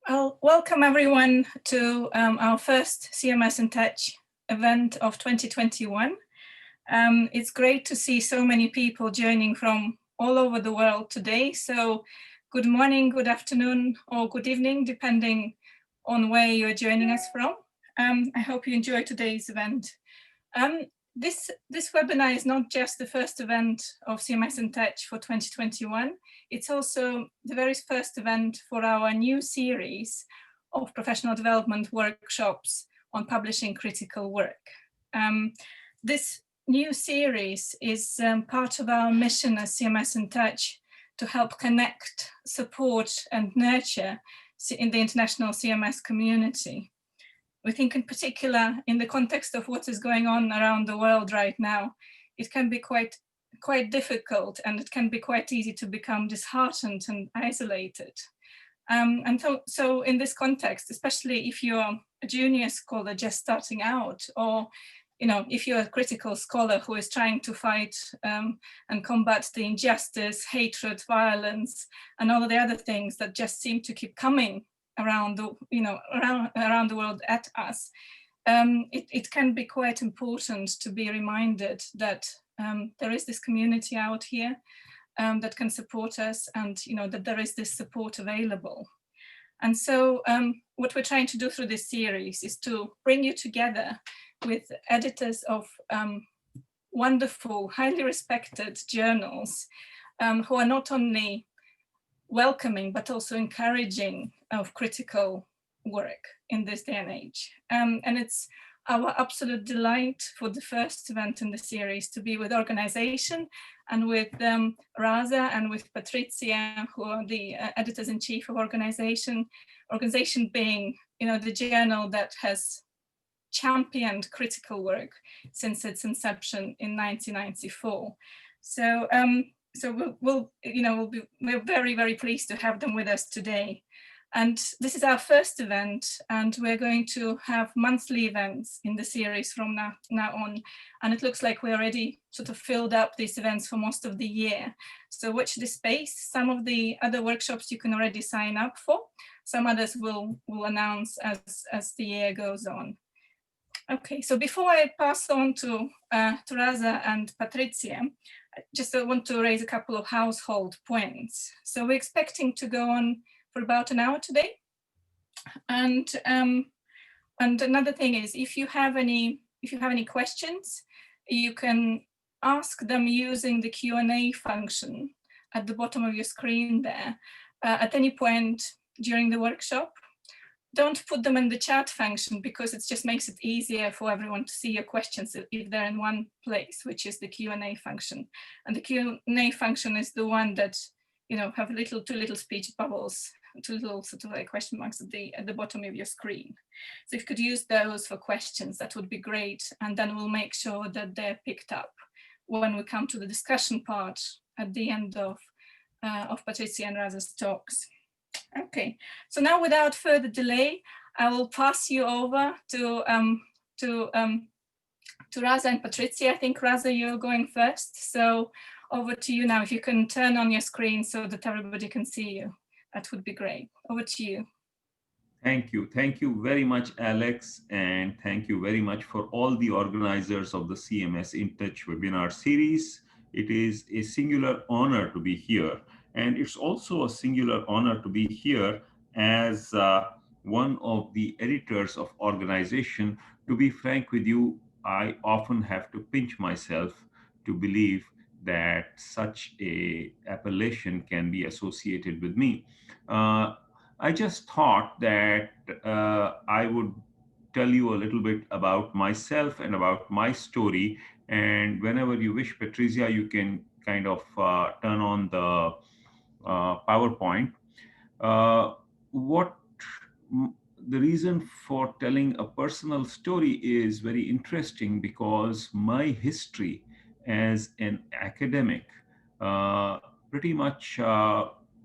Well, welcome everyone to our first CMS InTouch event of 2021. It's great to see so many people joining from all over the world today. So good morning, good afternoon, or good evening, depending on where you're joining us from. I hope you enjoy today's event. This webinar is not just the first event of CMS InTouch for 2021. It's also the very first event for our new series of professional development workshops on publishing critical work. This new series is part of our mission as CMS InTouch to help connect, support, and nurture in the international CMS community. We think in particular, in the context of what is going on around the world right now, it can be quite difficult, and it can be quite easy to become disheartened and isolated. So in this context, especially if you're a junior scholar just starting out, or if you're a critical scholar who is trying to fight and combat the injustice, hatred, violence, and all of the other things that just seem to keep coming around the world at us, it can be quite important to be reminded that there is this community out here that can support us, and that there is this support available. And so what we're trying to do through this series is to bring you together with editors of wonderful, highly respected journals who are not only welcoming but also encouraging of critical work in this day and age. And it's our absolute delight for the first event in the series to be with organization and with Raza and with Patrizia, who are the editors-in-chief of organization being the journal that has championed critical work since its inception in 1994. So we're very, very pleased to have them with us today. And this is our first event, and we're going to have monthly events in the series from now on. And it looks like we already sort of filled up these events for most of the year. So watch this space. Some of the other workshops you can already sign up for. Some others will announce as the year goes on. Okay, so before I pass on to Raza and Patrizia, I just want to raise a couple of household points. So we're expecting to go on for about an hour today. And another thing is, if you have any questions, you can ask them using the Q&A function at the bottom of your screen there at any point during the workshop. Don't put them in the chat function, because it just makes it easier for everyone to see your questions if they're in one place, which is the Q&A function. And the Q&A function is the one that have two little speech bubbles, two little sort of like question marks at the bottom of your screen. So if you could use those for questions, that would be great. And then we'll make sure that they're picked up when we come to the discussion part at the end of Patrizia and Raza's talks. Okay, so now without further delay, I will pass you over to Raza and Patrizia. I think, Raza, you're going first. So over to you now. If you can turn on your screen so that everybody can see you, that would be great. Over to you. Thank you. Thank you very much, Alex. And thank you very much for all the organizers of the CMS InTouch webinar series. It is a singular honor to be here. And it's also a singular honor to be here as one of the editors of organization. To be frank with you, I often have to pinch myself to believe that such a appellation can be associated with me. I just thought that I would tell you a little bit about myself and about my story. And whenever you wish, Patrizia, you can kind of turn on the PowerPoint. The reason for telling a personal story is very interesting, because my history as an academic pretty much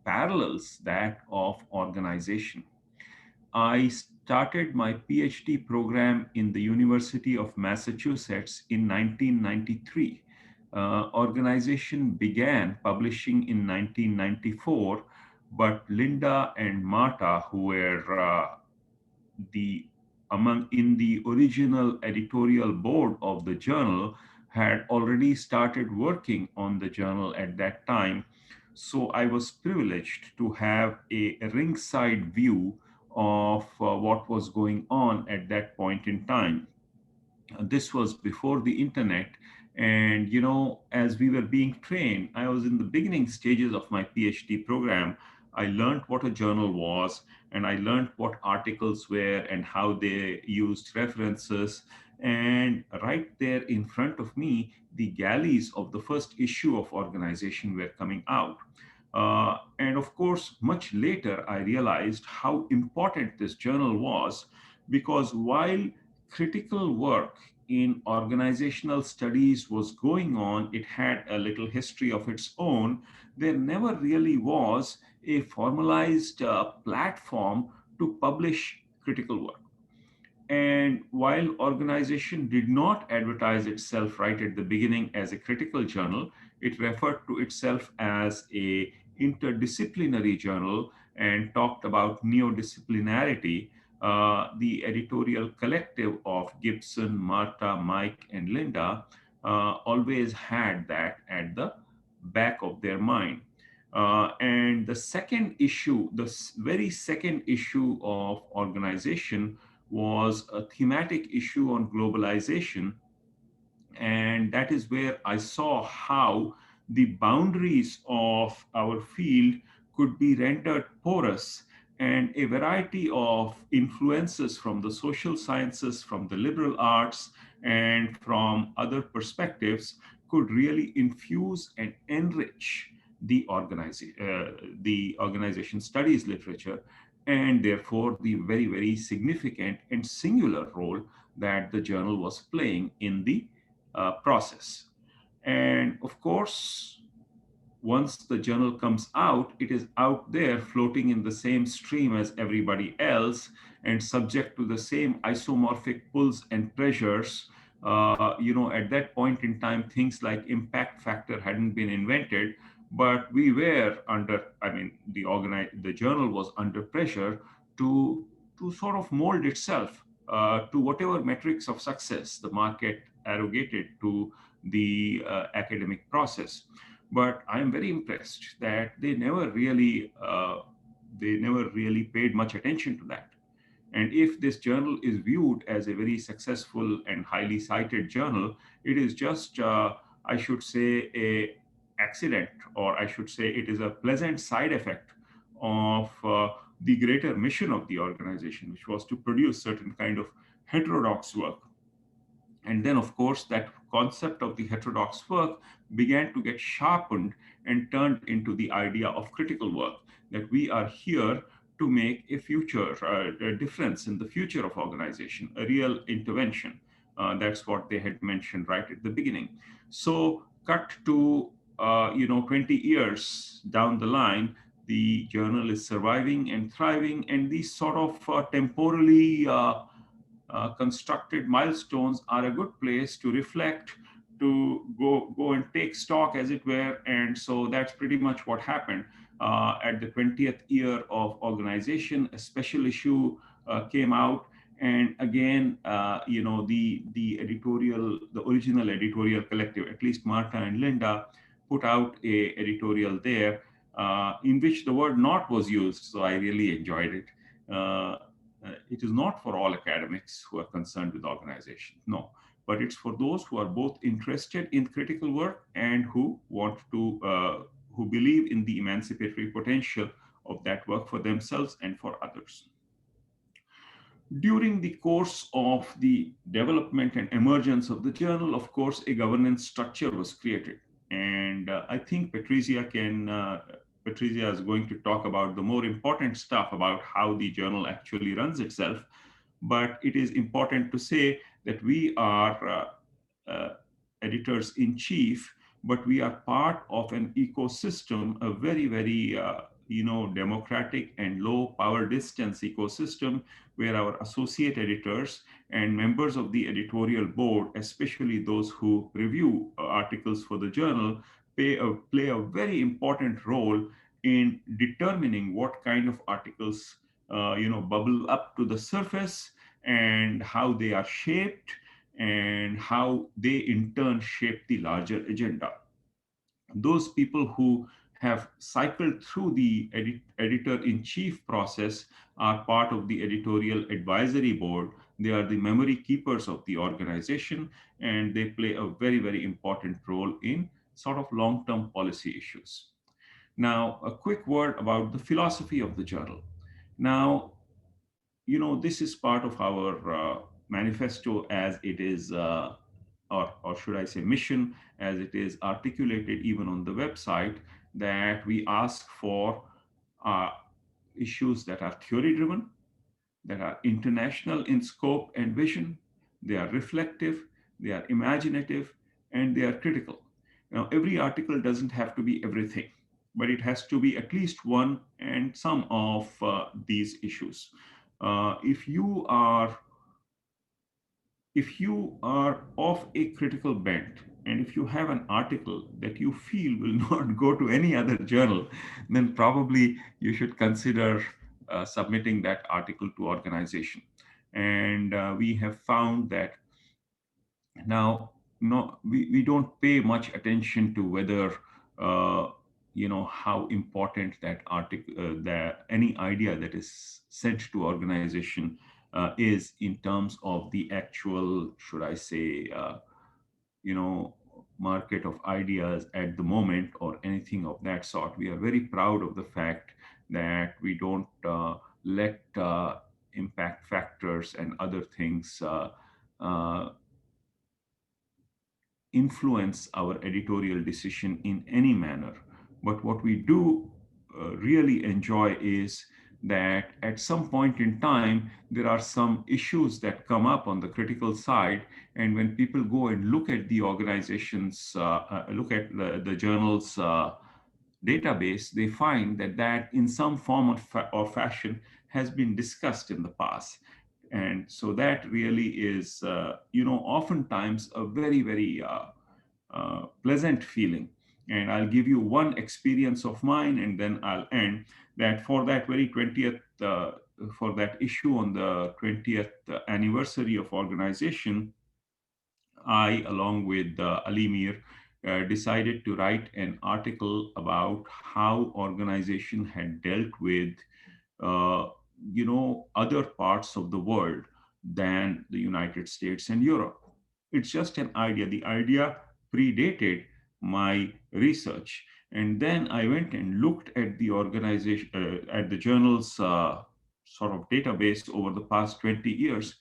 parallels that of organization. I started my PhD program in the University of Massachusetts in 1993. Organization began publishing in 1994 But Linda and Marta, who were the among in the original editorial board of the journal, had already started working on the journal at that time. So I was privileged to have a ringside view of what was going on at that point in time. This was before the internet. And, as we were being trained, I was in the beginning stages of my PhD program. I learned what a journal was, and I learned what articles were and how they used references. And right there in front of me, the galleys of the first issue of Organization were coming out. And of course, much later, I realized how important this journal was, because while critical work in organizational studies was going on, it had a little history of its own. There never really was a formalized platform to publish critical work. And while organization did not advertise itself right at the beginning as a critical journal, it referred to itself as a interdisciplinary journal and talked about neo-disciplinarity. The editorial collective of Gibson, Marta, Mike, and Linda always had that at the back of their mind. And the second issue, the very second issue of Organization, was a thematic issue on globalization. And that is where I saw how the boundaries of our field could be rendered porous, and a variety of influences from the social sciences, from the liberal arts, and from other perspectives could really infuse and enrich the organization studies literature, and therefore the very, very significant and singular role that the journal was playing in the process. And of course, once the journal comes out, it is out there floating in the same stream as everybody else and subject to the same isomorphic pulls and pressures. At that point in time, things like impact factor hadn't been invented, but we were under, the journal was under pressure to sort of mold itself to whatever metrics of success the market arrogated to the academic process. But I am very impressed that they never really paid much attention to that. And if this journal is viewed as a very successful and highly cited journal, it is just, I should say, a accident, or I should say, it is a pleasant side effect of the greater mission of the organization, which was to produce certain kind of heterodox work. And then, of course, that concept of the heterodox work began to get sharpened and turned into the idea of critical work, that we are here to make a difference in the future of organization, a real intervention. That's what they had mentioned right at the beginning. So cut to 20 years down the line, the journal is surviving and thriving, and these sort of temporally constructed milestones are a good place to reflect, to go and take stock, as it were. And so that's pretty much what happened. At the 20th year of organization, a special issue came out. And again, the original editorial collective, at least Marta and Linda, put out a editorial there in which the word "not" was used. So I really enjoyed it. It is not for all academics who are concerned with organization, no, but it's for those who are both interested in critical work and who want to, who believe in the emancipatory potential of that work for themselves and for others. During the course of the development and emergence of the journal, of course, a governance structure was created. And I think Patrizia is going to talk about the more important stuff about how the journal actually runs itself. But it is important to say that we are editors in chief, but we are part of an ecosystem, a very, very democratic and low power distance ecosystem, where our associate editors and members of the editorial board, especially those who review articles for the journal, play a very important role in determining what kind of articles bubble up to the surface and how they are shaped and how they in turn shape the larger agenda. Those people who have cycled through the editor-in-chief process are part of the editorial advisory board. They are the memory keepers of the organization, and they play a very, very important role in sort of long-term policy issues. Now, a quick word about the philosophy of the journal. Now, this is part of our manifesto as it is, or should I say mission, as it is articulated even on the website, that we ask for uh, issues that are theory driven, that are international in scope and vision, they are reflective, they are imaginative, and they are critical. Now, every article doesn't have to be everything, but it has to be at least one and some of these issues. If you are of a critical bent, and if you have an article that you feel will not go to any other journal, then probably you should consider submitting that article to organization. And we have found that now, no, we don't pay much attention to whether how important that article, that any idea that is sent to organization is in terms of the actual, should I say, market of ideas at the moment or anything of that sort. We are very proud of the fact that we don't let impact factors and other things uh, influence our editorial decision in any manner. But what we do really enjoy is that at some point in time, there are some issues that come up on the critical side. And when people go and look at the organization's, look at the journal's database, they find that that in some form or fashion has been discussed in the past. And so that really is, oftentimes a very, very pleasant feeling. And I'll give you one experience of mine, and then I'll end that for that very 20th, for that issue on the 20th anniversary of organization, I, along with Ali Mir, decided to write an article about how organization had dealt with uh, other parts of the world than the United States and Europe. It's just an idea. The idea predated my research. And then I went and looked at the organization, at the journal's sort of database over the past 20 years.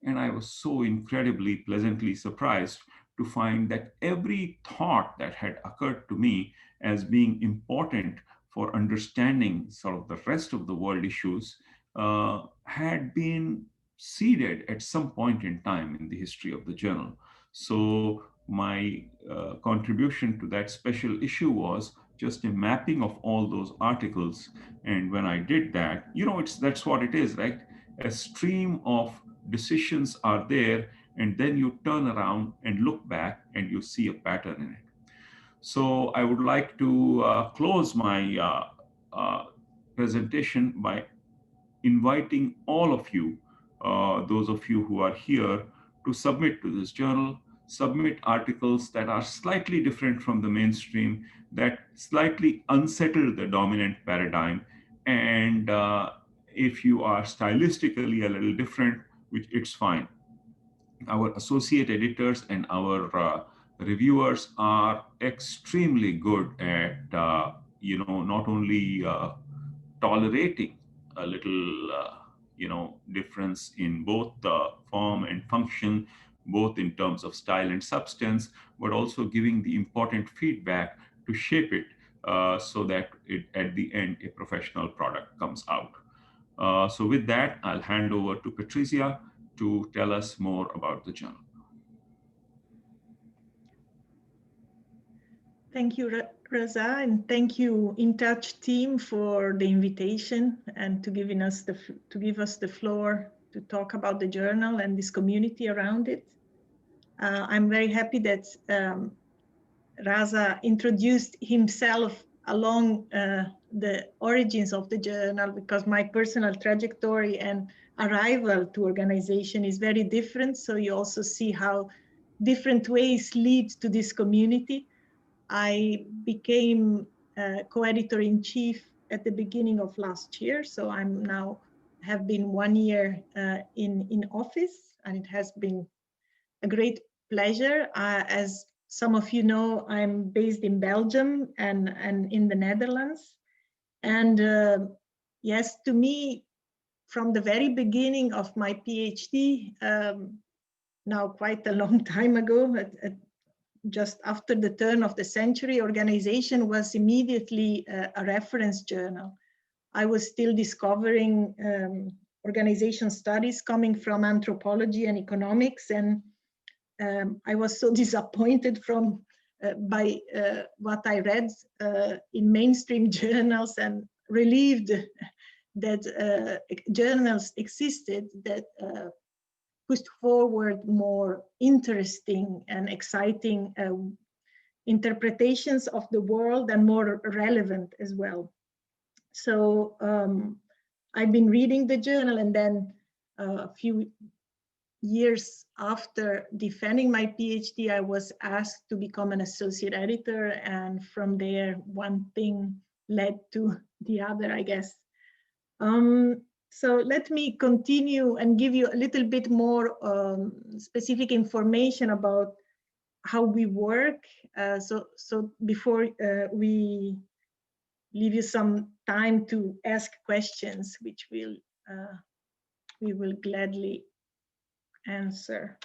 And I was so incredibly pleasantly surprised to find that every thought that had occurred to me as being important for understanding sort of the rest of the world issues had been seeded at some point in time in the history of the journal. So my contribution to that special issue was just a mapping of all those articles. And when I did that, that's what it is, right? A stream of decisions are there, and then you turn around and look back and you see a pattern in it. So I would like to close my presentation by inviting all of you, those of you who are here, to submit to this journal, submit articles that are slightly different from the mainstream, that slightly unsettle the dominant paradigm. And if you are stylistically a little different, which it's fine. Our associate editors and our reviewers are extremely good at, not only tolerating a little, difference in both the form and function, both in terms of style and substance, but also giving the important feedback to shape it so that at the end, a professional product comes out. So with that, I'll hand over to Patrizia to tell us more about the journal. Thank you, Raza, and thank you, InTouch team, for the invitation and to give us the floor to talk about the journal and this community around it. I'm very happy that Raza introduced himself along the origins of the journal, because my personal trajectory and arrival to organization is very different. So you also see how different ways lead to this community. I became co-editor-in-chief at the beginning of last year. So I'm now have been 1 year in office, and it has been a great pleasure. As some of you know, I'm based in Belgium and in the Netherlands. And yes, to me, from the very beginning of my PhD, now quite a long time ago, just after the turn of the century, organization was immediately a reference journal. I was still discovering organization studies coming from anthropology and economics, and I was so disappointed by what I read in mainstream journals, and relieved that journals existed that pushed forward more interesting and exciting interpretations of the world, and more relevant as well. So I've been reading the journal, and then a few years after defending my PhD, I was asked to become an associate editor, and from there, one thing led to the other, I guess. So let me continue and give you a little bit more specific information about how we work. So before we leave you some time to ask questions, which we will gladly answer.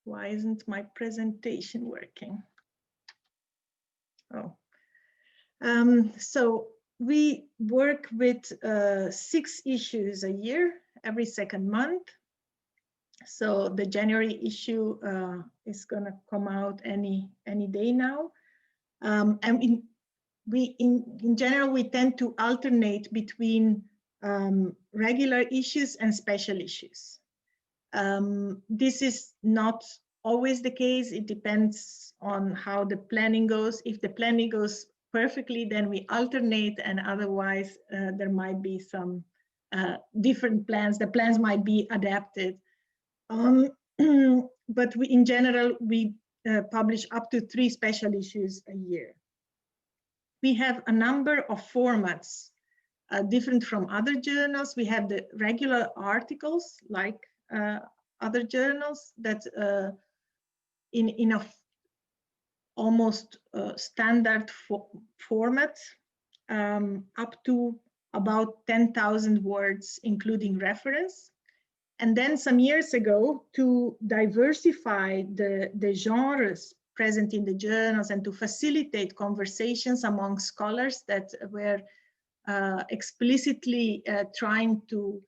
Why isn't my presentation working? Oh, so we work with 6 issues a year, every second month. So the January issue is going to come out any day now. And in general, we tend to alternate between regular issues and special issues. This is not always the case. It depends on how the planning goes. If the planning goes perfectly, then we alternate, and otherwise there might be some different plans. The plans might be adapted. But in general, we publish up to 3 special issues a year. We have a number of formats different from other journals. We have the regular articles, like other journals, that in a almost standard format, up to about 10,000 words, including reference. And then some years ago, to diversify the genres present in the journals and to facilitate conversations among scholars that were explicitly trying to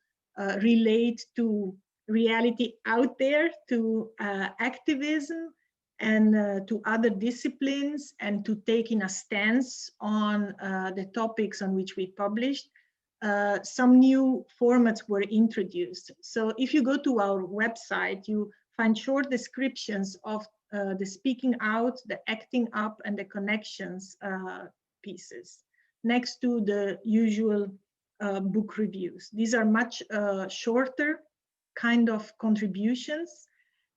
relate to reality out there, to activism, and to other disciplines, and to taking a stance on the topics on which we published, some new formats were introduced. So if you go to our website, you find short descriptions of the speaking out, the acting up, and the connections pieces, next to the usual book reviews. These are much shorter kind of contributions,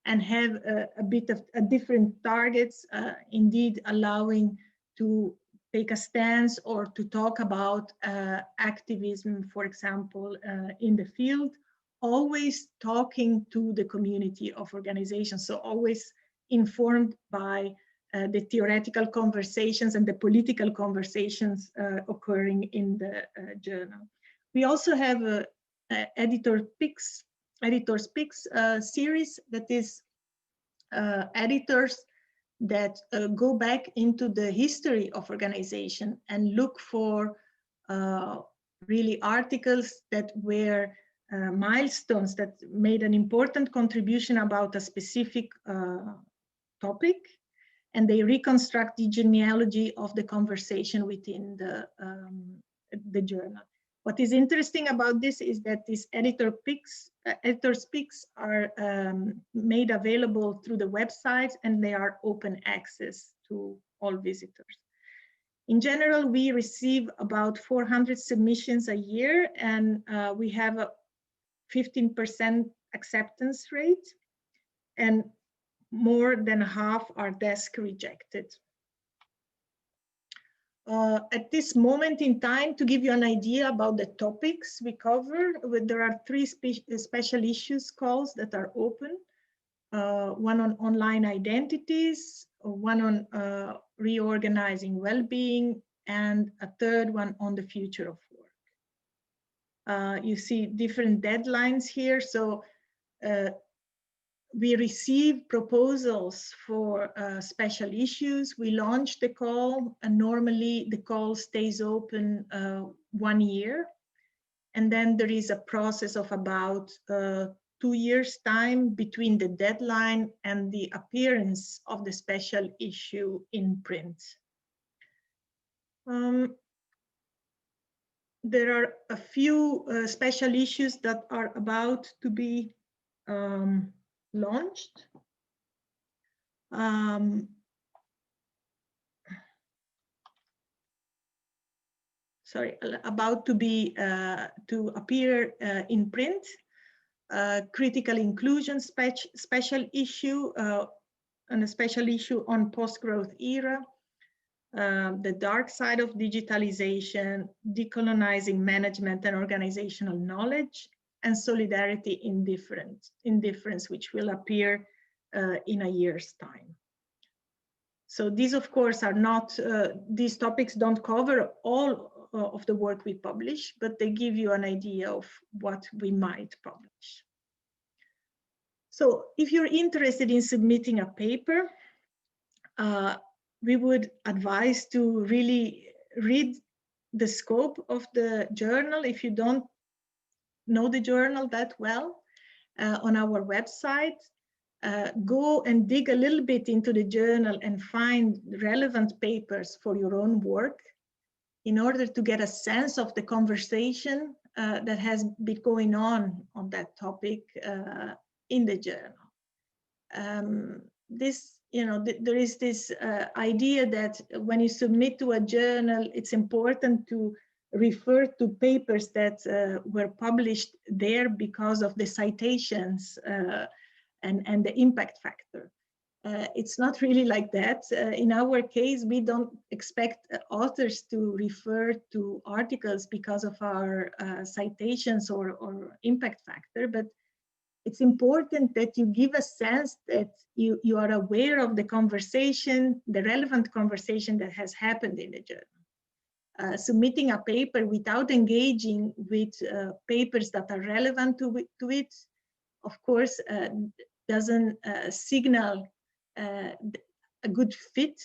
and have a bit of different targets, indeed allowing to take a stance or to talk about activism, for example, in the field, always talking to the community of organizations. So always informed by the theoretical conversations and the political conversations occurring in the journal. We also have a Editor's Picks series that is editors that go back into the history of organization and look for really articles that were milestones that made an important contribution about a specific topic, and they reconstruct the genealogy of the conversation within the journal. What is interesting about this is that these editor's picks are made available through the website, and they are open access to all visitors. In general, we receive about 400 submissions a year, and we have a 15% acceptance rate, and more than half are desk rejected. At this moment in time, to give you an idea about the topics we cover, there are 3 special issues calls that are open. One on online identities, one on reorganizing well-being, and a third one on the future of work. You see different deadlines here. So we receive proposals for special issues. We launch the call, and normally the call stays open 1 year. And then there is a process of about 2 years' time between the deadline and the appearance of the special issue in print. There are a few special issues that are about to be launched. About to be to appear in print. Critical inclusion special issue, and a special issue on post-growth era, the dark side of digitalization, decolonizing management and organizational knowledge, and solidarity in difference, which will appear in a year's time. So these, of course, are not, these topics don't cover all of the work we publish, but they give you an idea of what we might publish. So if you're interested in submitting a paper, we would advise to really read the scope of the journal if you don't know the journal that well. On our website, go and dig a little bit into the journal and find relevant papers for your own work in order to get a sense of the conversation that has been going on that topic in the journal. There is this idea that when you submit to a journal, it's important to refer to papers that were published there because of the citations and the impact factor. It's not really like that. In our case, we don't expect authors to refer to articles because of our citations or impact factor, but it's important that you give a sense that you are aware of the conversation, the relevant conversation that has happened in the journal. Submitting a paper without engaging with papers that are relevant to it, of course, doesn't signal a good fit,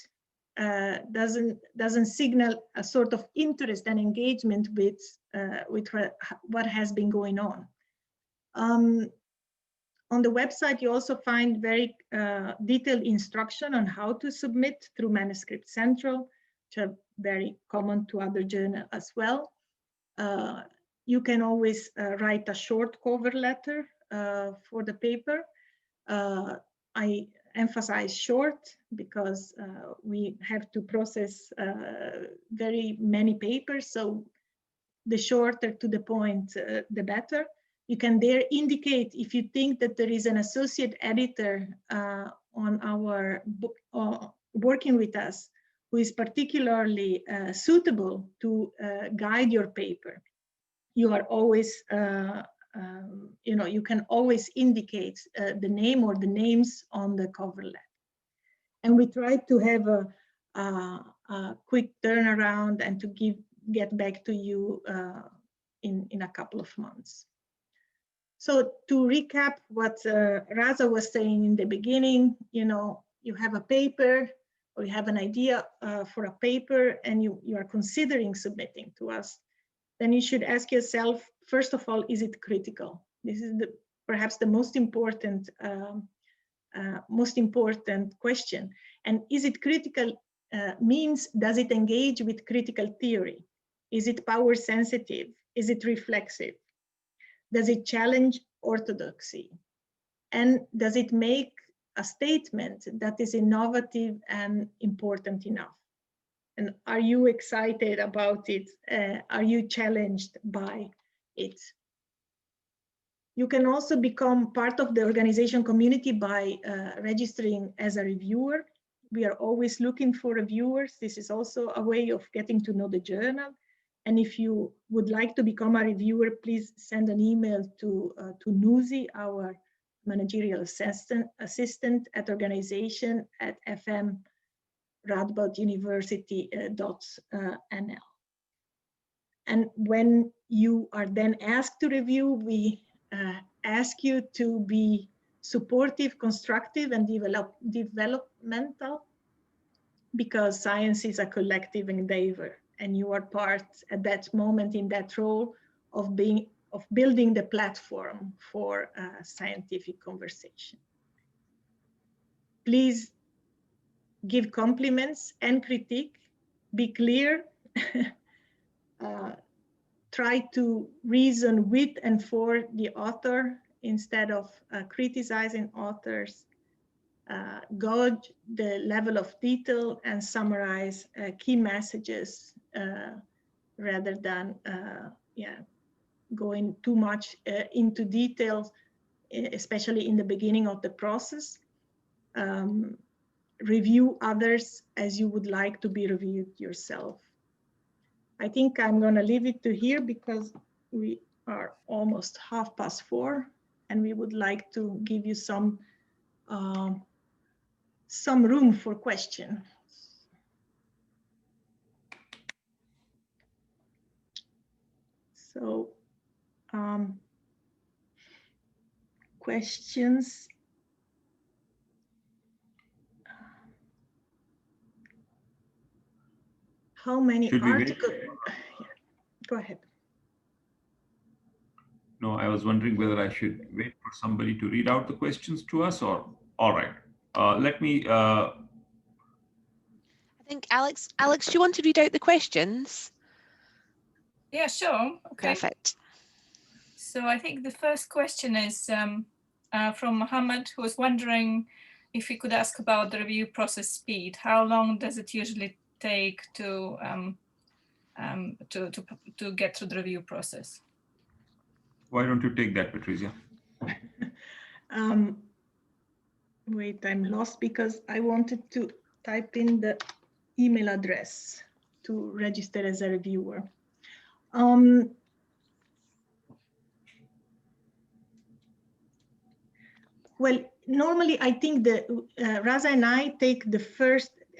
doesn't signal a sort of interest and engagement with what has been going on. On the website, you also find very detailed instruction on how to submit through Manuscript Central, which are very common to other journals as well. You can always write a short cover letter for the paper. I emphasize short because we have to process very many papers, so the shorter to the point, the better. You can there indicate if you think that there is an associate editor on our book working with us who is particularly suitable to guide your paper. You are always, you can always indicate the name or the names on the cover letter. And we try to have a quick turnaround and to get back to you in a couple of months. So to recap what Raza was saying in the beginning, you have a paper or you have an idea for a paper and you are considering submitting to us, then you should ask yourself, first of all, is it critical? This is perhaps the most important question. And is it critical means, does it engage with critical theory? Is it power sensitive? Is it reflexive? Does it challenge orthodoxy? And does it make a statement that is innovative and important enough? And are you excited about it? Are you challenged by it? You can also become part of the organization community by registering as a reviewer. We are always looking for reviewers. This is also a way of getting to know the journal. And if you would like to become a reviewer, please send an email to Nuzi, our managerial assistant at organization at fm.radbouduniversity.nl. And when you are then asked to review, we ask you to be supportive, constructive, and developmental, because science is a collective endeavor, and you are part at that moment in that role of building the platform for scientific conversation. Please give compliments and critique, be clear, try to reason with and for the author instead of criticizing authors, gauge the level of detail and summarize key messages rather than going too much into details, especially in the beginning of the process. Review others as you would like to be reviewed yourself. I think I'm going to leave it to here because we are almost 4:30, and we would like to give you some room for questions. So, questions. How many articles? Go ahead. No, I was wondering whether I should wait for somebody to read out the questions to us, or all right. Let me. I think Alex, do you want to read out the questions? Yeah, sure. Okay. Perfect. So I think the first question is from Mohammed, who was wondering if we could ask about the review process speed. How long does it usually take to get through the review process? Why don't you take that, Patrizia? Wait, I'm lost because I wanted to type in the email address to register as a reviewer. Well, normally I think that Raza and I take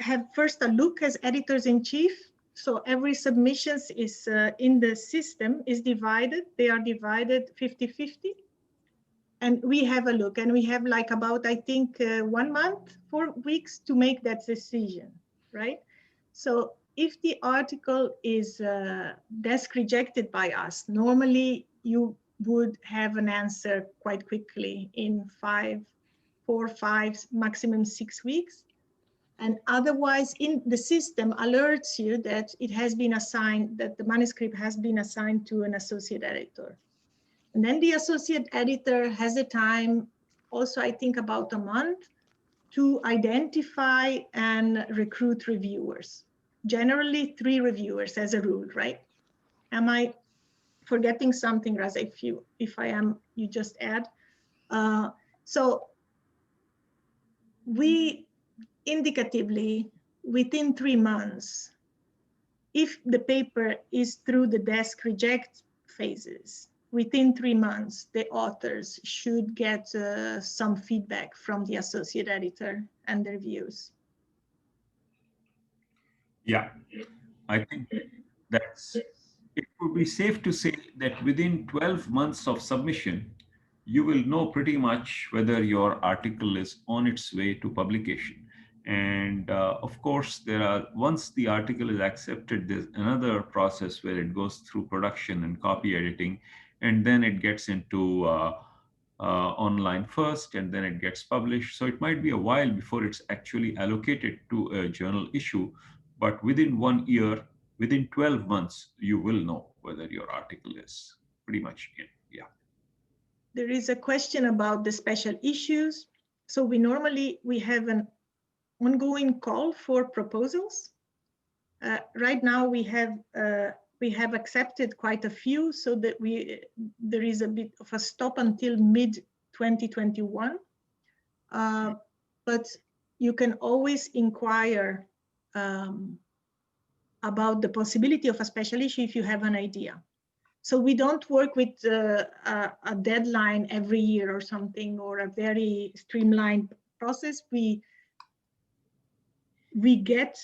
have first a look as editors-in-chief. So every submission is in the system is divided. They are divided 50-50. And we have a look, and we have like about, I think, 1 month, 4 weeks to make that decision, right? So if the article is desk rejected by us, normally you would have an answer quite quickly in 4, 5, maximum 6 weeks. And otherwise, in the system alerts you that it has been assigned, that the manuscript has been assigned to an associate editor. And then the associate editor has a time, also I think about a month, to identify and recruit reviewers. Generally 3 reviewers as a rule, right? Am I forgetting something, Raza? If I am, you just add. So we indicatively, within 3 months, if the paper is through the desk reject phases, within 3 months, the authors should get some feedback from the associate editor and their views. Yeah, I think it would be safe to say that within 12 months of submission, you will know pretty much whether your article is on its way to publication. And of course, once the article is accepted, there's another process where it goes through production and copy editing, and then it gets into online first, and then it gets published. So it might be a while before it's actually allocated to a journal issue, but within 1 year, within 12 months, you will know whether your article is pretty much in. Yeah. There is a question about the special issues. So we have an ongoing call for proposals. right now we have accepted quite a few, so that there is a bit of a stop until mid-2021. But you can always inquire about the possibility of a special issue if you have an idea. So we don't work with a deadline every year or something, or a very streamlined process. We get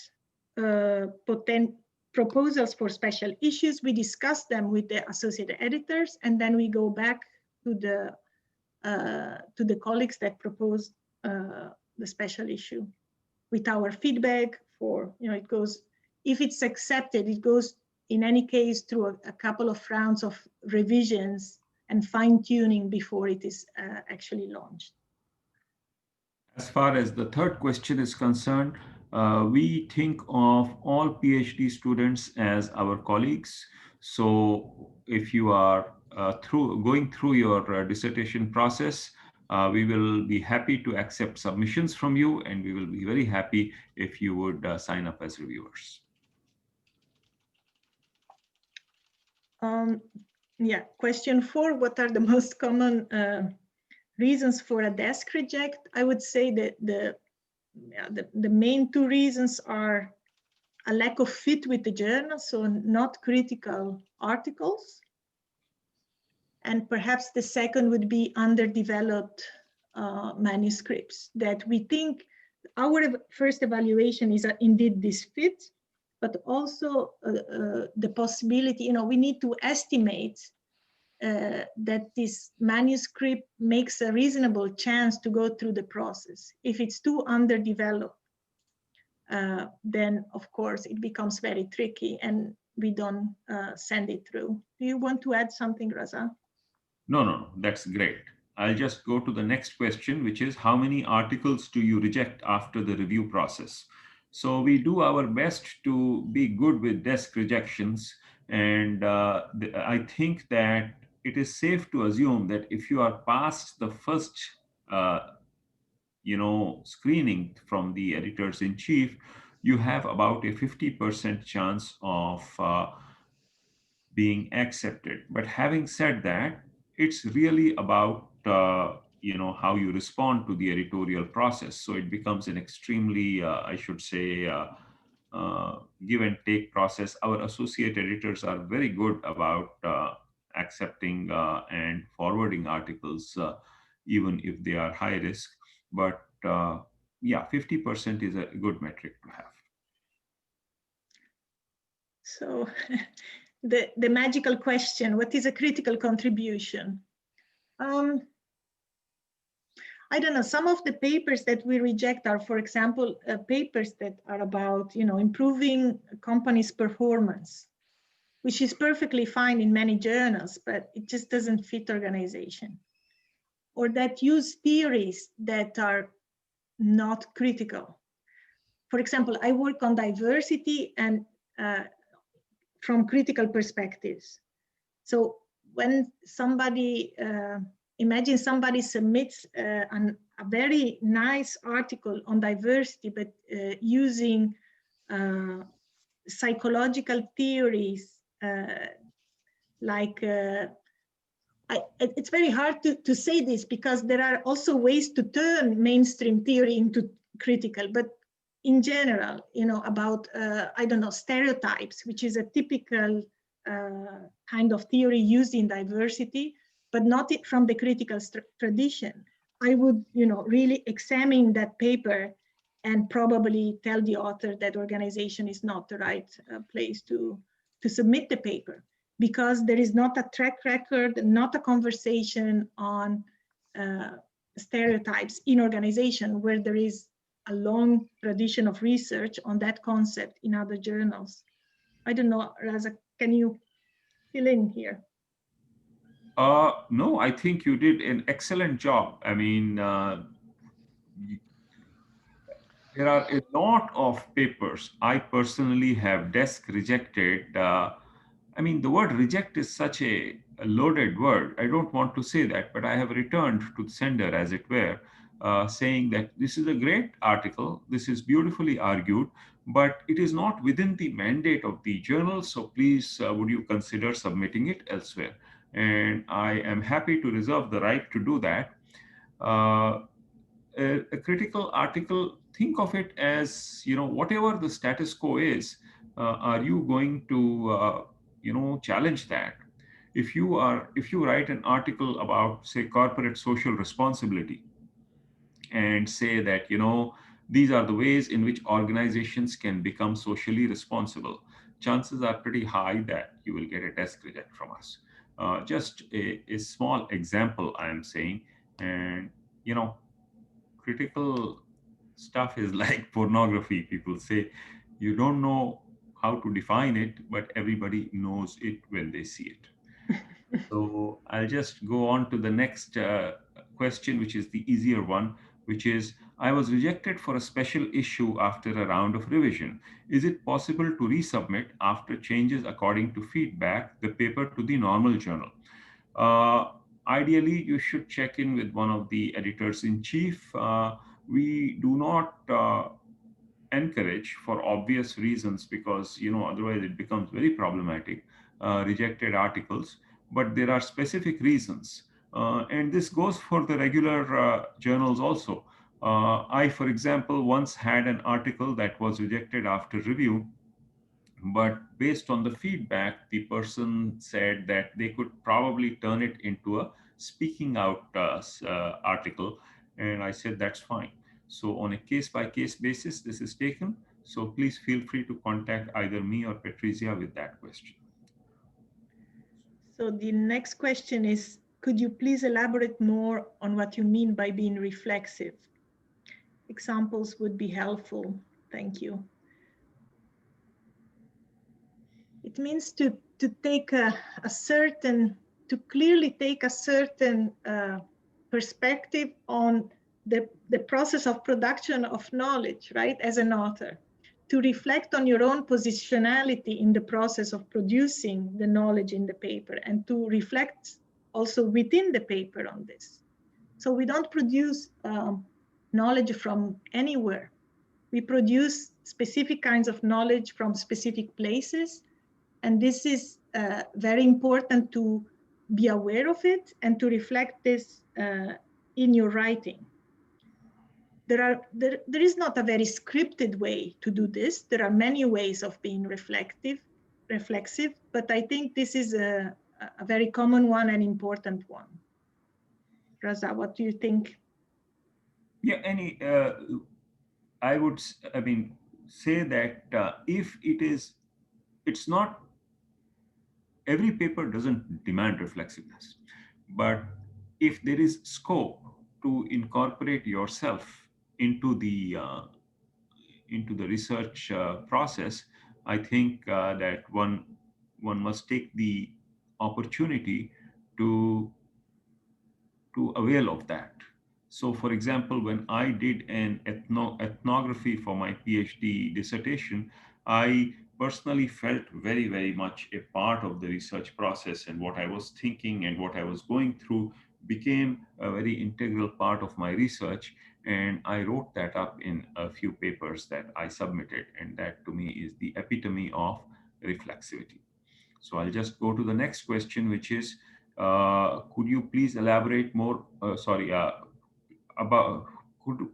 proposals for special issues. We discuss them with the associate editors, and then we go back to the colleagues that proposed the special issue with our feedback. For, you know, it goes, if it's accepted, it goes in any case through a couple of rounds of revisions and fine-tuning before it is actually launched. As far as the third question is concerned, we think of all PhD students as our colleagues. So if you are going through your dissertation process, we will be happy to accept submissions from you, and we will be very happy if you would sign up as reviewers. Yeah, question 4, what are the most common reasons for a desk reject? I would say that the main 2 reasons are a lack of fit with the journal, so not critical articles. And perhaps the second would be underdeveloped manuscripts, that we think our first evaluation is indeed this fit, but also the possibility, you know, we need to estimate that this manuscript makes a reasonable chance to go through the process. If it's too underdeveloped, then of course it becomes very tricky and we don't send it through. Do you want to add something, Raza? No, that's great. I'll just go to the next question, which is how many articles do you reject after the review process? So we do our best to be good with desk rejections. And I think that it is safe to assume that if you are past the first, screening from the editors-in-chief, you have about a 50% chance of being accepted. But having said that, it's really about how you respond to the editorial process. So it becomes an extremely, I should say, give and take process. Our associate editors are very good about accepting and forwarding articles, even if they are high risk. But yeah, 50% is a good metric to have. So the magical question, what is a critical contribution? I don't know, some of the papers that we reject are, for example, papers that are about, improving companies' performance, which is perfectly fine in many journals, but it just doesn't fit organization. Or that use theories that are not critical. For example, I work on diversity and from critical perspectives. So when somebody, imagine somebody submits a very nice article on diversity, but using psychological theories, it's very hard to say this because there are also ways to turn mainstream theory into critical, but in general, about, I don't know, stereotypes, which is a typical kind of theory used in diversity, but not from the critical tradition. I would, really examine that paper and probably tell the author that organization is not the right place to submit the paper, because there is not a track record, not a conversation on stereotypes in organization where there is a long tradition of research on that concept in other journals. I don't know, Raza, can you fill in here? No, I think you did an excellent job. I mean, there are a lot of papers I personally have desk rejected. I mean, the word reject is such a loaded word. I don't want to say that, but I have returned to the sender, as it were, saying that this is a great article, this is beautifully argued, but it is not within the mandate of the journal, so please would you consider submitting it elsewhere? And I am happy to reserve the right to do that. A critical article, think of it as, whatever the status quo is, are you going to, challenge that? If you write an article about, say, corporate social responsibility, and say that, these are the ways in which organizations can become socially responsible, chances are pretty high that you will get a desk reject from us. Just a small example I am saying. And, critical stuff is like pornography. People say you don't know how to define it, but everybody knows it when they see it. So I'll just go on to the next question, which is the easier one, which is, I was rejected for a special issue after a round of revision. Is it possible to resubmit after changes according to feedback the paper to the normal journal? Ideally, you should check in with one of the editors in chief. We do not encourage, for obvious reasons, because otherwise it becomes very problematic, rejected articles, but there are specific reasons, and this goes for the regular journals also. I, for example, once had an article that was rejected after review, but based on the feedback, the person said that they could probably turn it into a speaking out article. And I said, that's fine. So on a case-by-case basis, this is taken. So please feel free to contact either me or Patrizia with that question. So the next question is, could you please elaborate more on what you mean by being reflexive? Examples would be helpful. Thank you. It means to take to clearly take a certain perspective on the process of production of knowledge, right, as an author, to reflect on your own positionality in the process of producing the knowledge in the paper, and to reflect also within the paper on this. So we don't produce knowledge from anywhere. We produce specific kinds of knowledge from specific places, and this is very important to be aware of it and to reflect this in your writing. There is not a very scripted way to do this. There are many ways of being reflexive, but I think this is a very common one and important one. Raza, what do you think? Yeah, I would, say that if it's not, every paper doesn't demand reflexiveness, but if there is scope to incorporate yourself into the research process, I think that one must take the opportunity to avail of that. So, for example, when I did an ethnography for my PhD dissertation, I personally felt very, very much a part of the research process, and what I was thinking and what I was going through became a very integral part of my research. And I wrote that up in a few papers that I submitted. And that to me is the epitome of reflexivity. So I'll just go to the next question, which is, could you please elaborate more? About,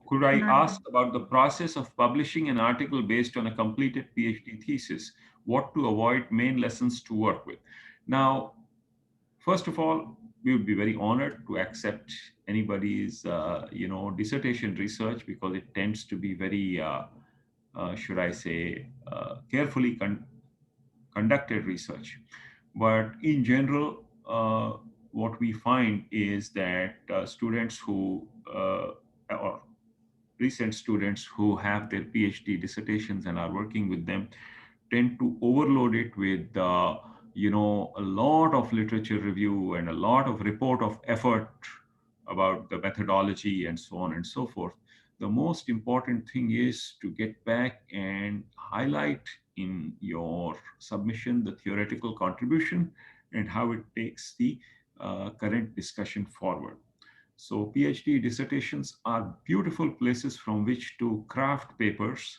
could I ask about the process of publishing an article based on a completed PhD thesis? What to avoid, main lessons to work with? Now, first of all, we would be very honored to accept anybody's, dissertation research, because it tends to be very, should I say, carefully conducted research. But in general, what we find is that students who, or recent students who have their PhD dissertations and are working with them, tend to overload it with, a lot of literature review and a lot of report of effort about the methodology and so on and so forth. The most important thing is to get back and highlight in your submission the theoretical contribution and how it takes the current discussion forward. So PhD dissertations are beautiful places from which to craft papers,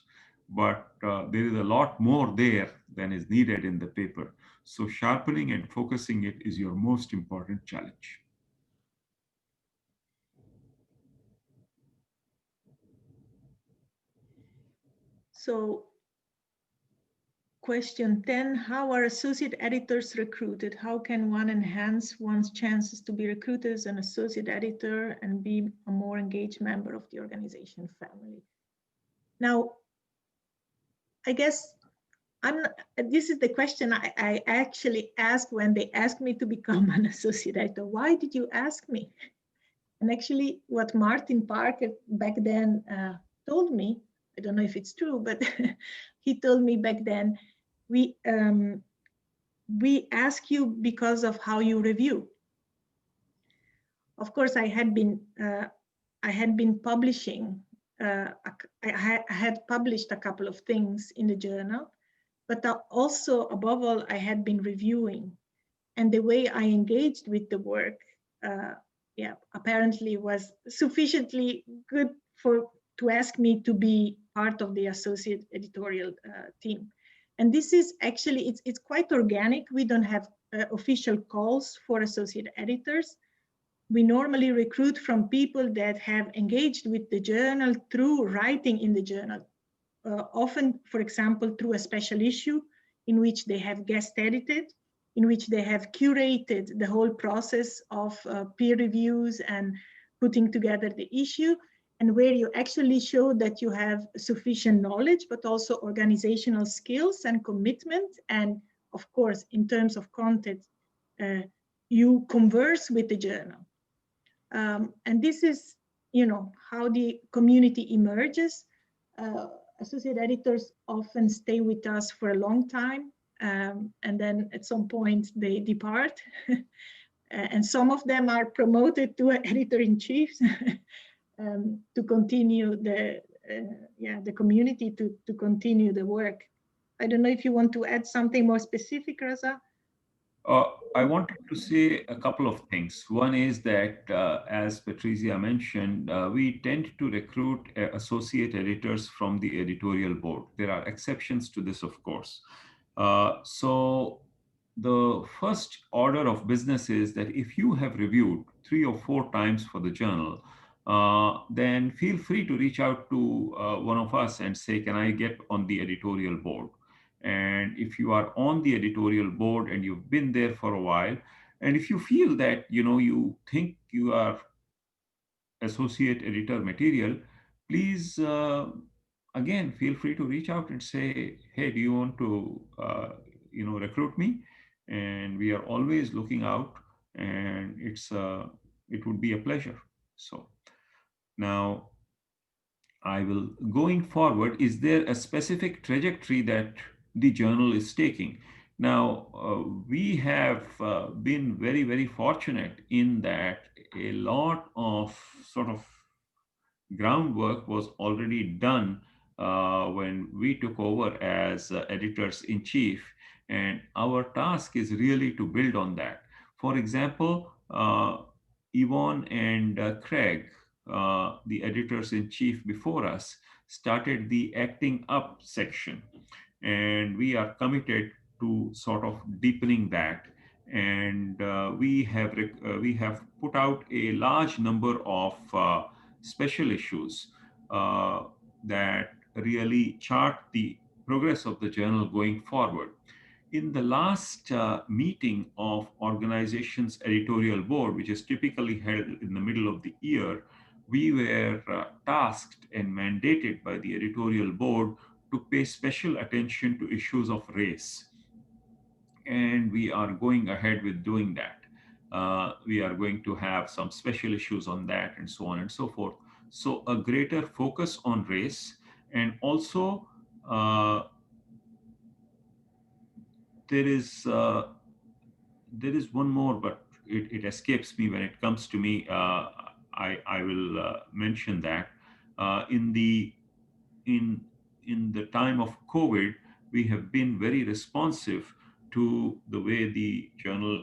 but there is a lot more there than is needed in the paper. So sharpening and focusing it is your most important challenge. So question 10, how are associate editors recruited? How can one enhance one's chances to be recruited as an associate editor and be a more engaged member of the organization family? Now, I guess this is the question I actually asked when they asked me to become an associate editor. Why did you ask me? And actually what Martin Parker back then told me, I don't know if it's true, but he told me back then, we ask you because of how you review. Of course, I had been publishing, I had published a couple of things in the journal, but also above all, I had been reviewing. And the way I engaged with the work, apparently was sufficiently good to ask me to be part of the associate editorial team. And this is actually, it's quite organic. We don't have official calls for associate editors. We normally recruit from people that have engaged with the journal through writing in the journal. Often, for example, through a special issue in which they have guest edited, in which they have curated the whole process of peer reviews and putting together the issue, and where you actually show that you have sufficient knowledge, but also organizational skills and commitment. And of course, in terms of content, you converse with the journal. And this is, how the community emerges. Associate editors often stay with us for a long time, and then at some point they depart. And some of them are promoted to editor-in-chief to continue the community to continue the work. I don't know if you want to add something more specific, Raza? I wanted to say a couple of things. One is that, as Patrizia mentioned, we tend to recruit associate editors from the editorial board. There are exceptions to this, of course. So the first order of business is that if you have reviewed 3 or 4 times for the journal, then feel free to reach out to one of us and say, can I get on the editorial board? And if you are on the editorial board and you've been there for a while, and if you feel that you think you are associate editor material, please again feel free to reach out and say, hey, do you want to recruit me? And we are always looking out, and it would be a pleasure. So now going forward, is there a specific trajectory that the journal is taking? Now, we have been very, very fortunate in that a lot of sort of groundwork was already done when we took over as editors-in-chief, and our task is really to build on that. For example, Yvonne and Craig, the editors-in-chief before us, started the acting up section, and we are committed to sort of deepening that. And we have put out a large number of special issues that really chart the progress of the journal going forward. In the last meeting of organization's editorial board, which is typically held in the middle of the year, we were tasked and mandated by the editorial board to pay special attention to issues of race. And we are going ahead with doing that. We are going to have some special issues on that and so on and so forth. So a greater focus on race, and also there is one more, but it escapes me when it comes to me. I will mention that in the time of COVID, we have been very responsive to the way the journal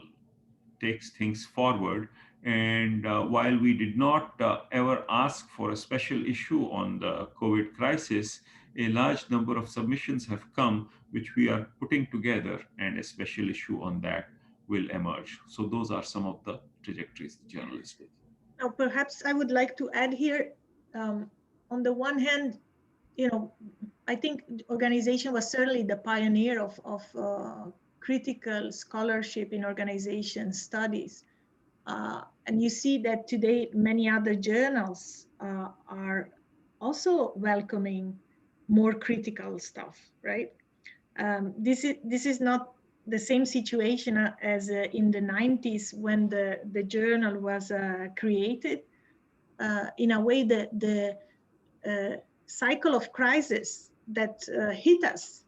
takes things forward. And while we did not ever ask for a special issue on the COVID crisis, a large number of submissions have come, which we are putting together, and a special issue on that will emerge. So those are some of the trajectories the journal is taking. Now, perhaps I would like to add here, on the one hand, I think organization was certainly the pioneer of critical scholarship in organization studies. And you see that today many other journals are also welcoming more critical stuff, right? This is not the same situation as in the 90s when the journal was created. In a way, the cycle of crisis that hit us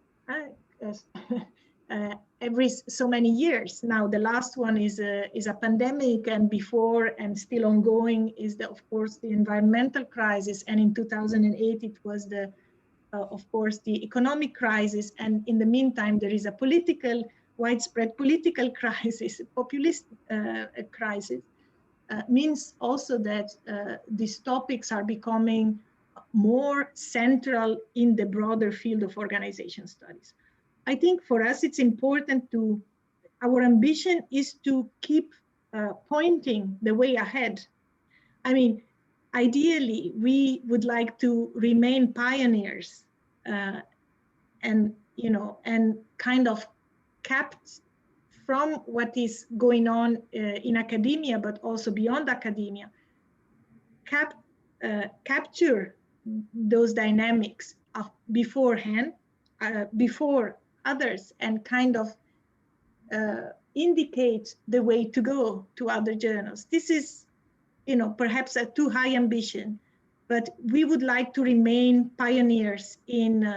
every so many years. Now, the last one is a pandemic, and before and still ongoing is of course the environmental crisis. And in 2008, it was of course the economic crisis. And in the meantime, there is a widespread political crisis, populist crisis. Means also that these topics are becoming more central in the broader field of organization studies. I think for us, it's important our ambition is to keep pointing the way ahead. I mean, ideally, we would like to remain pioneers and kind of kept from what is going on in academia, but also beyond academia, capture those dynamics beforehand, before others, and kind of indicate the way to go to other journals. This is, perhaps a too high ambition, but we would like to remain pioneers in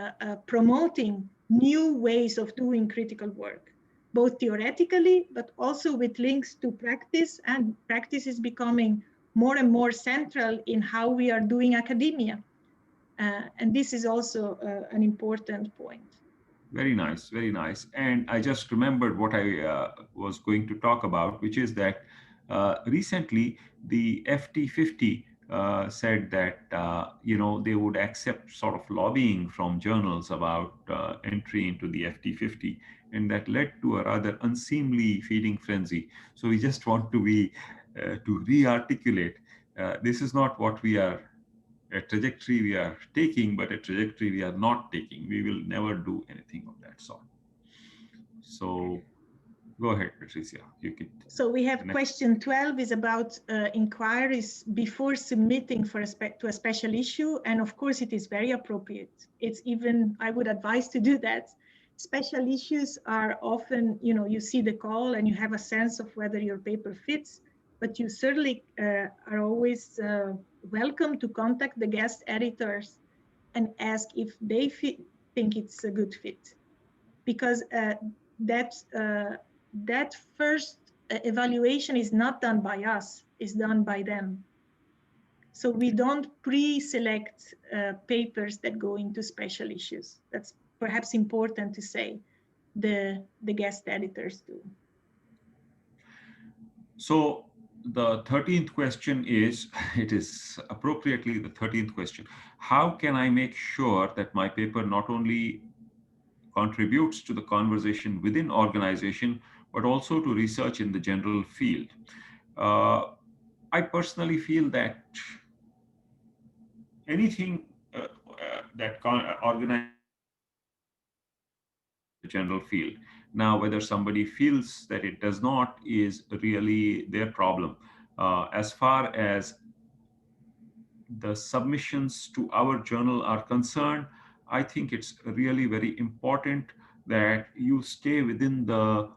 promoting new ways of doing critical work, both theoretically, but also with links to practice. And practice is becoming more and more central in how we are doing academia. And this is also an important point. Very nice, very nice. And I just remembered what I was going to talk about, which is that recently the FT50 said that they would accept sort of lobbying from journals about entry into the FT50, and that led to a rather unseemly feeding frenzy. So we just want to re-articulate. This is not what we are, a trajectory we are taking, but a trajectory we are not taking. We will never do anything of that sort. So go ahead, Patrizia. You can. So we have question 12 is about inquiries before submitting to a special issue. And of course, it is very appropriate. It's even, I would advise to do that. Special issues are often, you see the call and you have a sense of whether your paper fits, but you certainly are always welcome to contact the guest editors and ask if they think it's a good fit. Because that first evaluation is not done by us, it's done by them. So we don't pre-select papers that go into special issues. That's perhaps important to say. The guest editors do. So the 13th question is, it is appropriately the 13th question. How can I make sure that my paper not only contributes to the conversation within organization, but also to research in the general field? I personally feel that anything that organizes the general field. Now, whether somebody feels that it does not is really their problem. As far as the submissions to our journal are concerned, I think it's really very important that you stay within the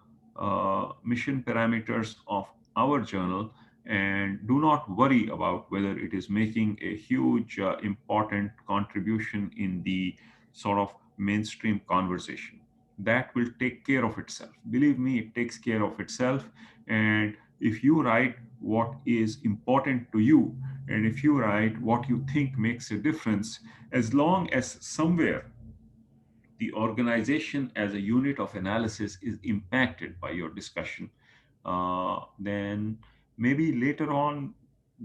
mission parameters of our journal and do not worry about whether it is making a huge important contribution in the sort of mainstream conversation. That will take care of itself. Believe me, it takes care of itself. And if you write what is important to you, and if you write what you think makes a difference, as long as somewhere the organization as a unit of analysis is impacted by your discussion, then maybe later on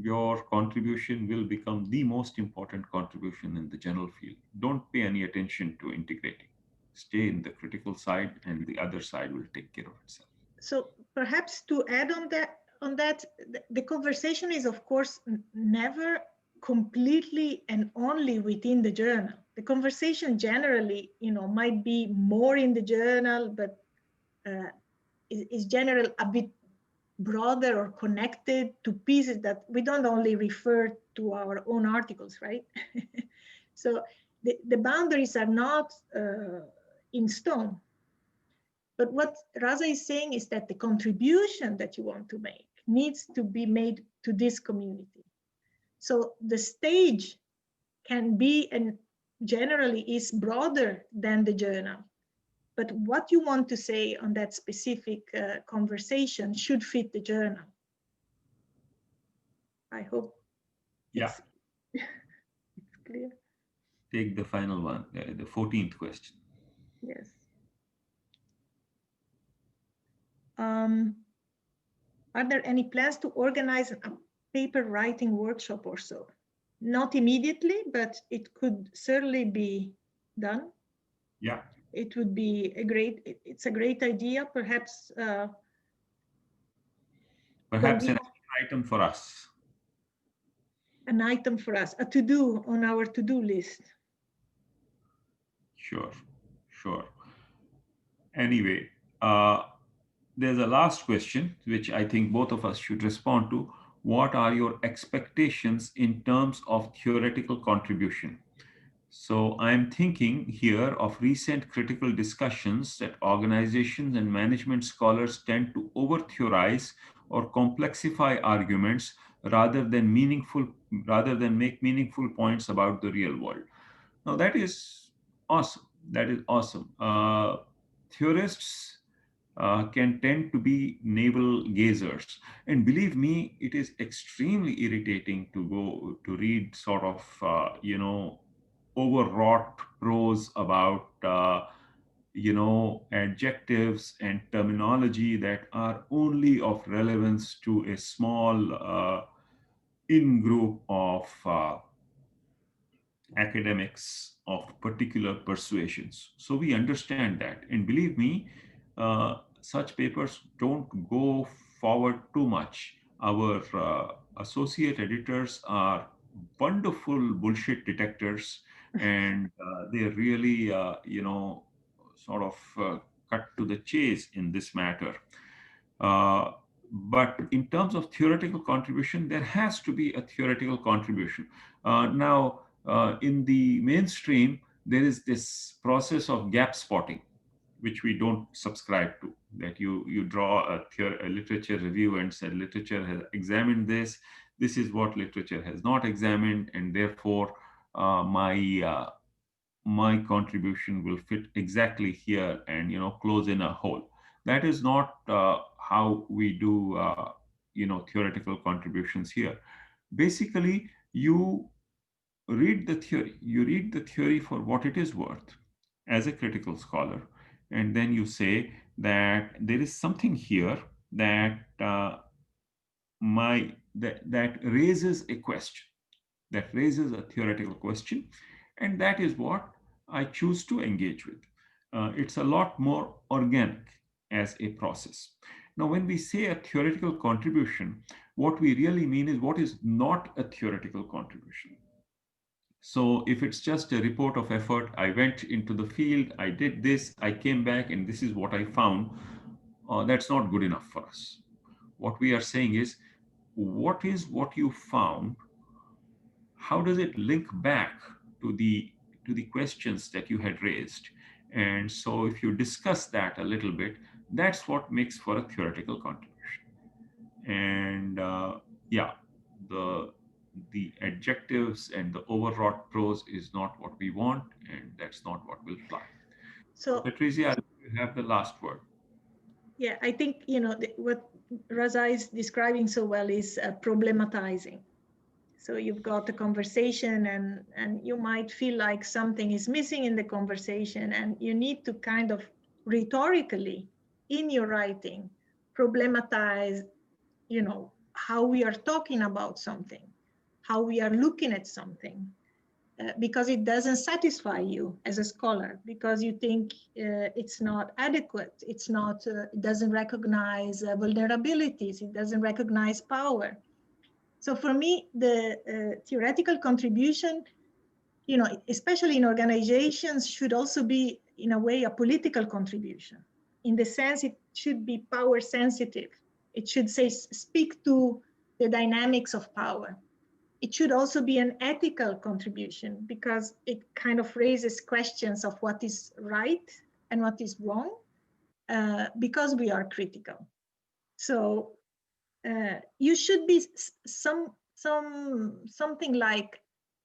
your contribution will become the most important contribution in the general field. Don't pay any attention to integrating. Stay in the critical side, and the other side will take care of itself. So perhaps to add on that, the conversation is of course never completely and only within the journal. The conversation generally, might be more in the journal, but is general a bit broader or connected to pieces that we don't only refer to our own articles, right? So the boundaries are not in stone. But what Raza is saying is that the contribution that you want to make needs to be made to this community. So the stage can be and generally is broader than the journal. But what you want to say on that specific conversation should fit the journal. I hope it's clear. Take the final one, the 14th question. Yes. Are there any plans to organize a paper writing workshop or so? Not immediately, but it could certainly be done. Yeah. It would be it's a great idea, perhaps. Perhaps an item for us. An item for us, a to-do on our to-do list. Sure, sure. Anyway, there's a last question, which I think both of us should respond to. What are your expectations in terms of theoretical contribution? So I'm thinking here of recent critical discussions that organizations and management scholars tend to over-theorize or complexify arguments rather than make meaningful points about the real world. Now that is awesome. That is awesome. Theorists can tend to be navel gazers. And believe me, it is extremely irritating to read sort of, overwrought prose about, adjectives and terminology that are only of relevance to a small in-group of academics of particular persuasions. So we understand that. And believe me, such papers don't go forward too much. Our associate editors are wonderful bullshit detectors, and they really, sort of cut to the chase in this matter. But in terms of theoretical contribution, there has to be a theoretical contribution. Now, in the mainstream, there is this process of gap spotting, which we don't subscribe to, that you draw a literature review and said literature has examined this is what literature has not examined, and therefore my contribution will fit exactly here and close in a hole. That is not how we do theoretical contributions here. Basically, you read the theory for what it is worth as a critical scholar, and then you say that there is something here that that raises a question, that raises a theoretical question, and that is what I choose to engage with. It's a lot more organic as a process. Now, when we say a theoretical contribution, what we really mean is what is not a theoretical contribution. So if it's just a report of effort, I went into the field, I did this, I came back, and this is what I found, that's not good enough for us. What we are saying is, what is what you found? How does it link back to the questions that you had raised? And so if you discuss that a little bit, that's what makes for a theoretical contribution. And yeah, the adjectives and the overwrought prose is not what we want, and that's not what will fly. So Patrizia, you have the last word. Yeah, I think what Raza is describing so well is problematizing. So you've got a conversation and you might feel like something is missing in the conversation, and you need to kind of rhetorically in your writing problematize, how we are talking about something, how we are looking at something, because it doesn't satisfy you as a scholar, because you think it's not adequate, it's not, it doesn't recognize vulnerabilities, it doesn't recognize power. So for me, the theoretical contribution, you know, especially in organizations, should also be, in a way, a political contribution, in the sense it should be power sensitive. It should say, speak to the dynamics of power. It should also be an ethical contribution, because it kind of raises questions of what is right and what is wrong, because we are critical. So you should be something like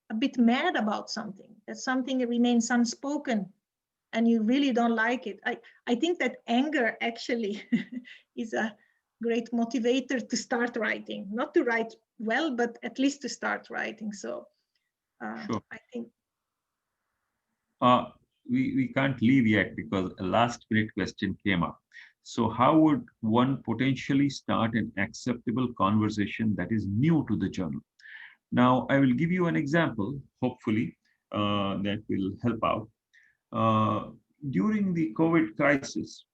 a bit mad about something, that something remains unspoken and you really don't like it. I think that anger actually is a great motivator to start writing, not to write well, but at least to start writing. So Sure. I think. We can't leave yet because a last minute question came up. So how would one potentially start an acceptable conversation that is new to the journal? Now, I will give you an example, hopefully, that will help out. During the COVID crisis,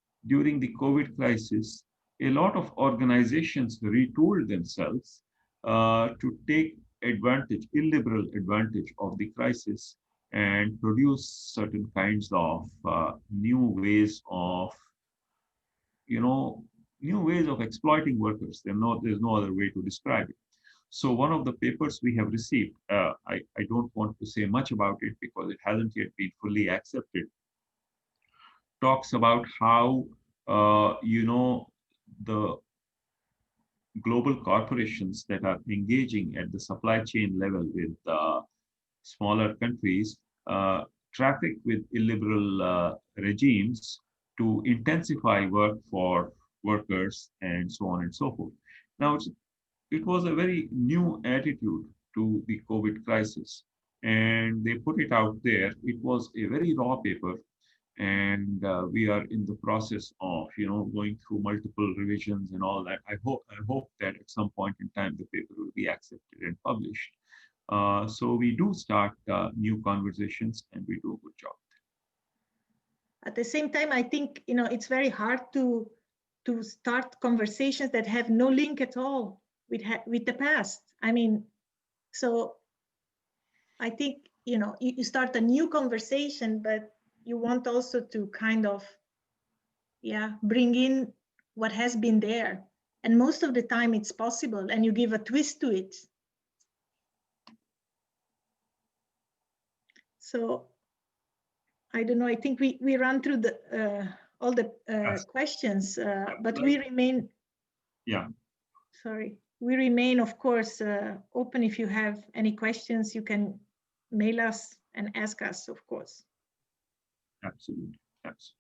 a lot of organizations retooled themselves to take illiberal advantage of the crisis and produce certain kinds of new ways of, exploiting workers. There's no other way to describe it. So one of the papers we have received, I don't want to say much about it because it hasn't yet been fully accepted, talks about how, the global corporations that are engaging at the supply chain level with smaller countries traffic with illiberal regimes to intensify work for workers and so on and so forth. Now, it was a very new attitude to the COVID crisis, and they put it out there. It was a very raw paper, and we are in the process of, going through multiple revisions and all that. I hope that at some point in time the paper will be accepted and published. So we do start new conversations, and we do a good job. At the same time, I think, it's very hard to start conversations that have no link at all with the past. I mean, so I think, you start a new conversation, but you want also to kind of, bring in what has been there. And most of the time it's possible, and you give a twist to it. So I don't know, I think we ran through all the questions, but we remain. Yeah. Sorry. We remain, of course, open. If you have any questions, you can mail us and ask us, of course. Absolutely. Absolutely.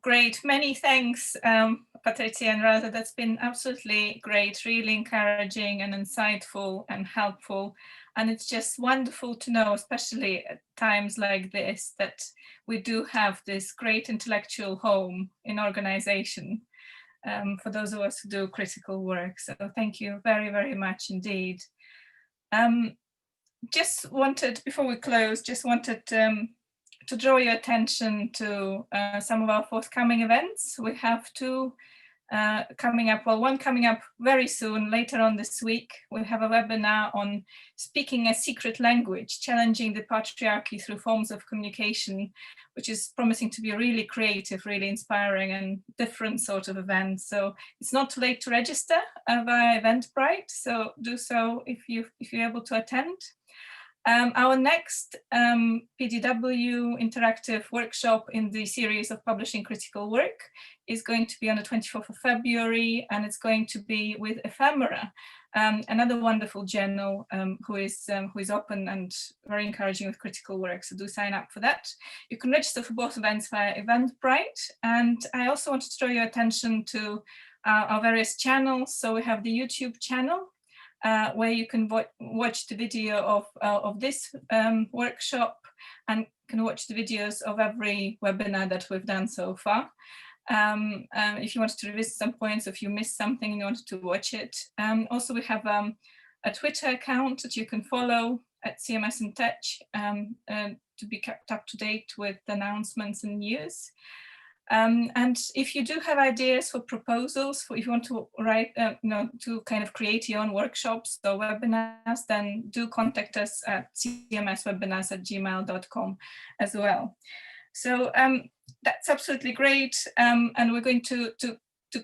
Great. Many thanks, Patrizia and Raza. That's been absolutely great, really encouraging and insightful and helpful. And it's just wonderful to know, especially at times like this, that we do have this great intellectual home in organization for those of us who do critical work. So thank you very, very much indeed. Just wanted, before we close, to draw your attention to some of our forthcoming events. We have two coming up, well, one coming up very soon, later on this week. We have a webinar on speaking a secret language, challenging the patriarchy through forms of communication, which is promising to be a really creative, really inspiring and different sort of event. So it's not too late to register via Eventbrite, so do so if you're able to attend. Our next PDW interactive workshop in the series of publishing critical work is going to be on the 24th of February, and it's going to be with Ephemera, another wonderful journal who is open and very encouraging with critical work. So do sign up for that. You can register for both events via Eventbrite. And I also wanted to draw your attention to our various channels. So we have the YouTube channel, where you can watch the video of this workshop, and can watch the videos of every webinar that we've done so far. if you wanted to revisit some points, if you missed something and you wanted to watch it. Also, we have a Twitter account that you can follow at CMS InTouch to be kept up to date with announcements and news. And if you do have ideas for proposals, if you want to write, to kind of create your own workshops or webinars, then do contact us at cmswebinars@gmail.com as well. So that's absolutely great. And we're going to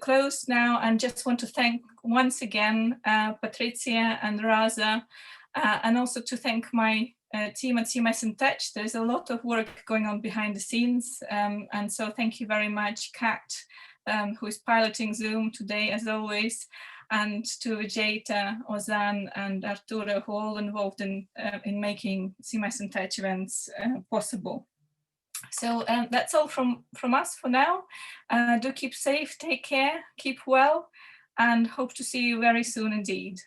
close now, and just want to thank once again Patrizia and Raza, and also to thank my team at CMS InTouch. There's a lot of work going on behind the scenes, and so thank you very much, Kat, who is piloting Zoom today as always, and to Vijayta, Ozan, and Arturo, who are all involved in making CMS InTouch events possible. So that's all from us for now. Do keep safe, take care, keep well, and hope to see you very soon indeed.